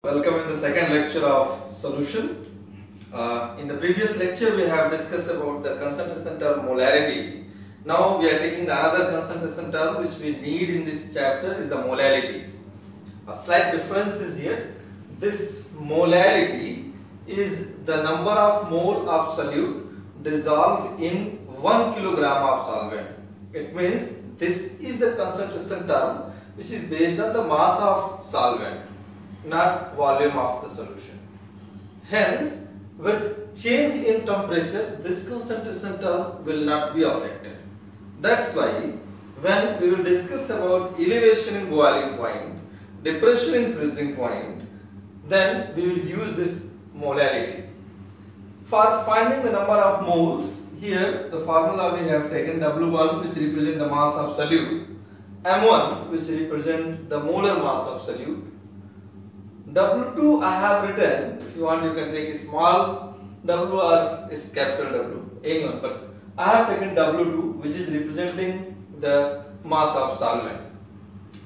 Welcome in the second lecture of solution. In the previous lecture we have discussed about the concentration term molarity. Now we are taking the another concentration term which we need in this chapter is the molality. A slight difference is here. This molality is the number of mole of solute dissolved in 1 kilogram of solvent. It means this is the concentration term which is based on the mass of solvent, not volume of the solution. Hence, with change in temperature, this concentration term will not be affected. That's why when we will discuss about elevation in boiling point, depression in freezing point, then we will use this molality. For finding the number of moles, here the formula we have taken W1 which represent the mass of solute, M1 which represent the molar mass of solute, W2 I have written, if you want you can take a small w or is capital W, anyone, but I have taken W2 which is representing the mass of solvent.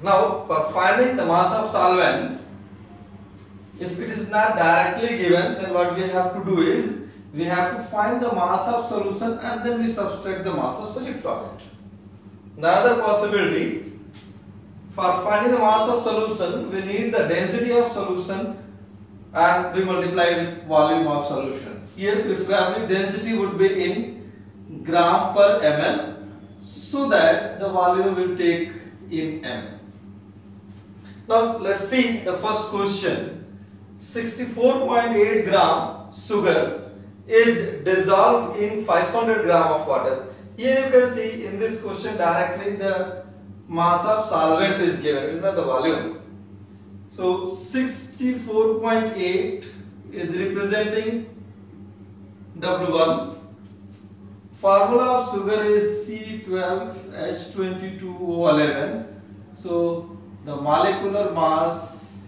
Now for finding the mass of solvent, if it is not directly given, then what we have to do is, we have to find the mass of solution and then we subtract the mass of solute from it. The other possibility, for finding the mass of solution, we need the density of solution and we multiply with volume of solution. Here preferably density would be in gram per ml so that the volume will take in m. Now let's see the first question. 64.8 gram sugar is dissolved in 500 gram of water. Here you can see in this question directly the mass of solvent is given, it is not the volume. So 64.8 is representing W1. Formula of sugar is C12H22O11. So the molecular mass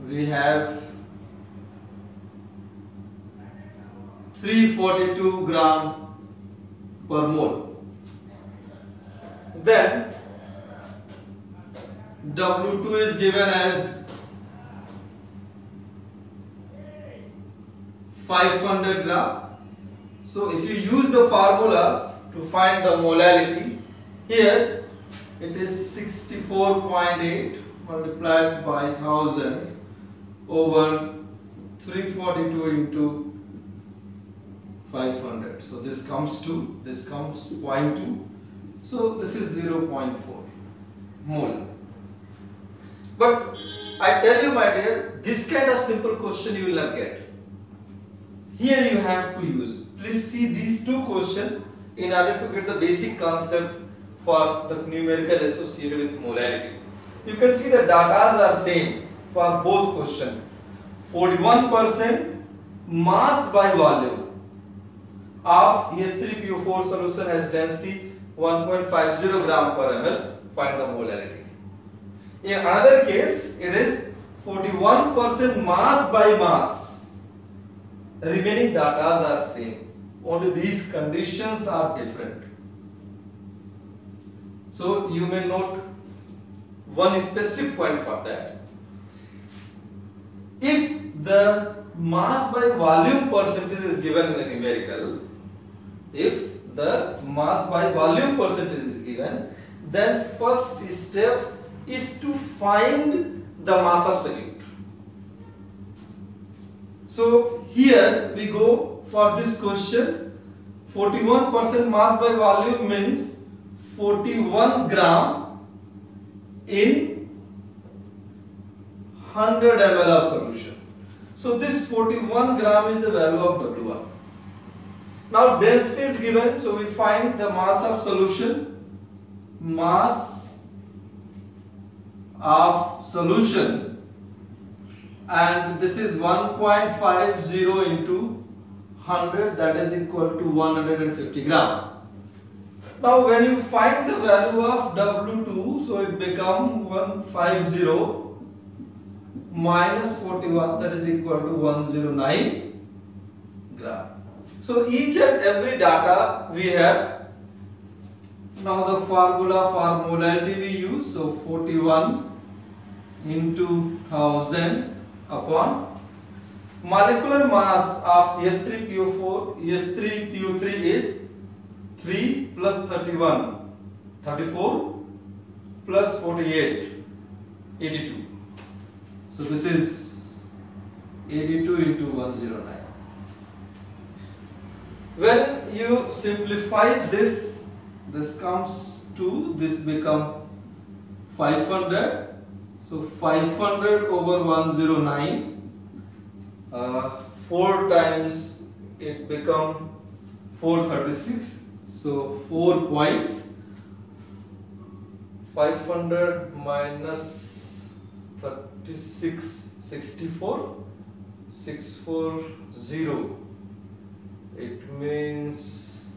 we have 342 gram per mole. Then W2 is given as 500 gram. So if you use the formula to find the molality, here it is 64.8 multiplied by 1000 over 342 into 500. So this comes 0.2. So this is 0.4 mole. But I tell you my dear, this kind of simple question you will not get. Here you have to use. Please see these two questions in order to get the basic concept for the numerical associated with molarity. You can see the data are same for both questions. 41% mass by volume of Es3PO4 solution has density 1.50 gram per ml, find the molarity. In another case, it is 41% mass by mass. The remaining data are same. Only these conditions are different. So you may note one specific point for that. If the mass by volume percentage is given in the numerical, if the mass by volume percentage is given, then first step is to find the mass of solute. So here we go for this question. 41% mass by volume means 41 gram in 100 ml of solution. So this 41 gram is the value of W1. Now density is given, so we find the mass of solution. Mass of solution, and this is 1.50 into 100, that is equal to 150 gram. Now when you find the value of W2, so it becomes 150 minus 41, that is equal to 109 gram. So each and every data we have. Now the formula for molality we use, so 41 into 1000 upon molecular mass of S3PO4, S3PO3 is 3 plus 31, 34 plus 48, 82. So this is 82 into 109. When you simplify this, this comes to, this become 500. So 500 over 109. 4 times it become 436. So 4.500 minus 36, 64, 640. It means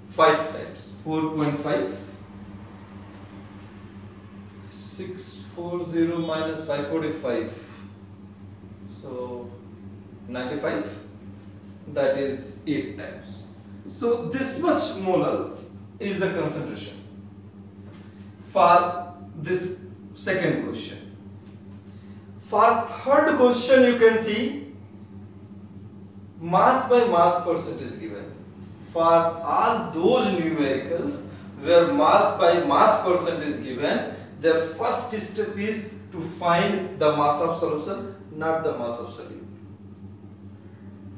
5 times 4.5. 640 minus 545, so 95, that is 8 times. So this much molar is the concentration for this second question. For third question, you can see mass by mass percent is given. For all those numericals where mass by mass percent is given, the first step is to find the mass of solution, not the mass of solute.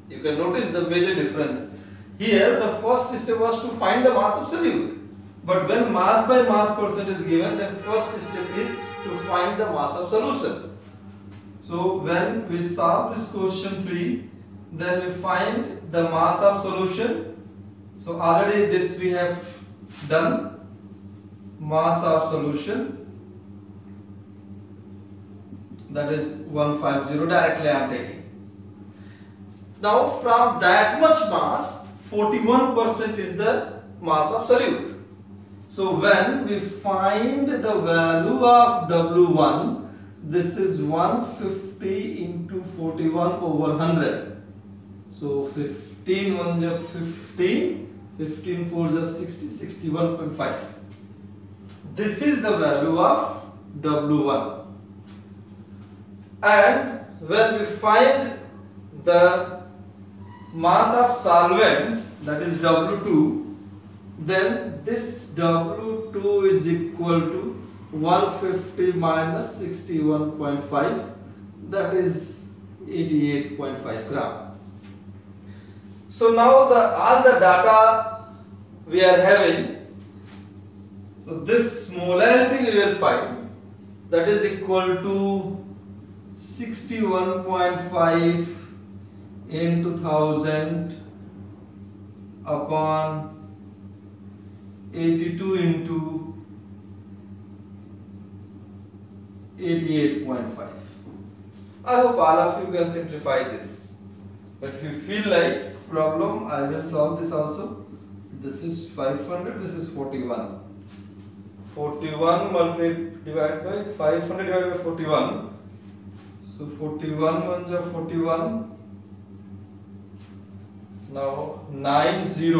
You can notice the major difference. Here the first step was to find the mass of solute. But when mass by mass percent is given, then first step is to find the mass of solution. So when we solve this question 3, then we find the mass of solution. So already this we have done, mass of solution, that is 150, directly I am taking. Now from that much mass, 41% is the mass of solute. So when we find the value of W1, this is 150 into 41 over 100. So 15 1 is 15, 15 4 is 60, 61.5. This is the value of W1. And when we find the mass of solvent, that is W2, then this W2 is equal to 150 minus 61.5, that is 88.5 gram. So now all the data we are having, so this molarity we will find, that is equal to 61.5 into 1000 upon 82 into 88.5. I hope all of you can simplify this. But if you feel like problem, I will solve this also. This is 500, this is 41. 41 divided by 500 divided by 41. So 41 ones are 41. Now 90.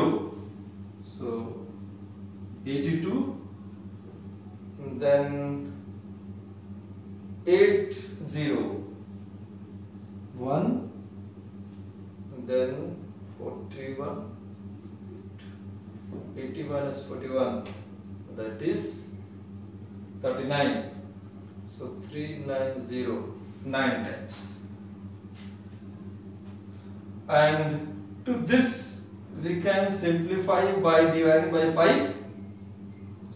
So 82. And then 80. 1. And then 41. 80 minus 41. That is 39. So 390, 9 times. And to this we can simplify by dividing by 5.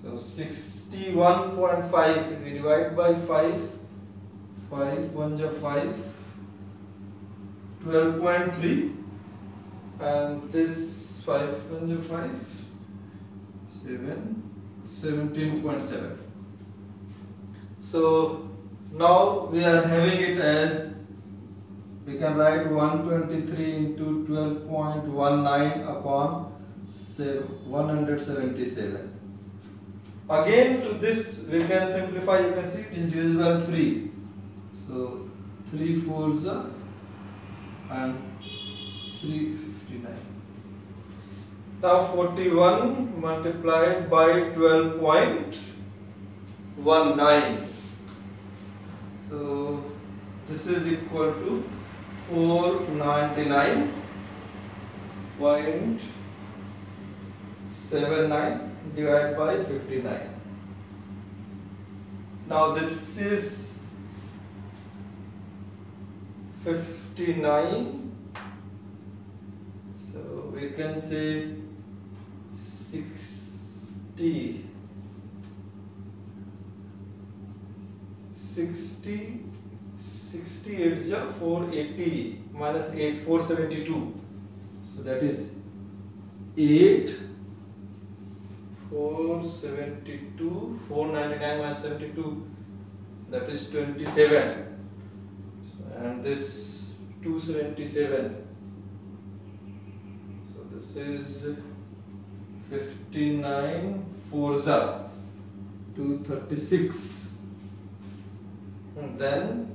So 61.5 we divide by 5. 5 1 is 5. 12.3. And this 5 1 is 5. 17.7. So now we are having it as, we can write 123 into 12.19 upon 177. Again to this we can simplify, you can see it is divisible by 3. So 3 4s and 359. Now 41 multiplied by 12.19 4.19. So this is equal to 499.79 divided by 59. Now this is 59, so we can say 60 68 is 480 minus 8 472, so that is 8 472 499 minus 72, that is 27, and this 277, so this is 59 4 236, and then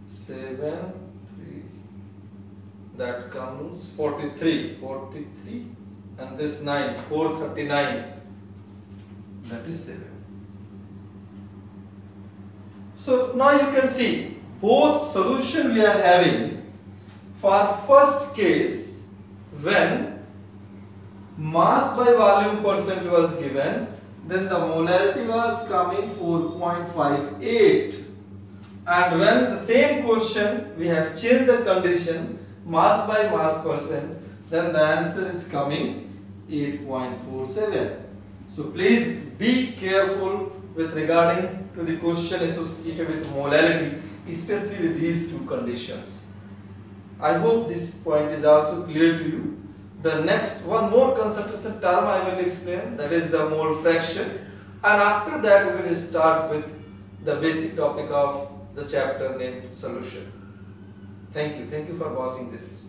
7 3, that comes 43 and this 9 439, that is 7. So now you can see both solution we are having. For first case, when mass by volume percent was given, then the molarity was coming 4.58, and when the same question we have changed the condition, mass by mass percent, then the answer is coming 8.47. So please be careful with regarding to the question associated with molarity, especially with these two conditions. I hope this point is also clear to you. The next one more concentration term I will explain, that is the mole fraction, and after that we will start with the basic topic of the chapter named solution. Thank you for watching this.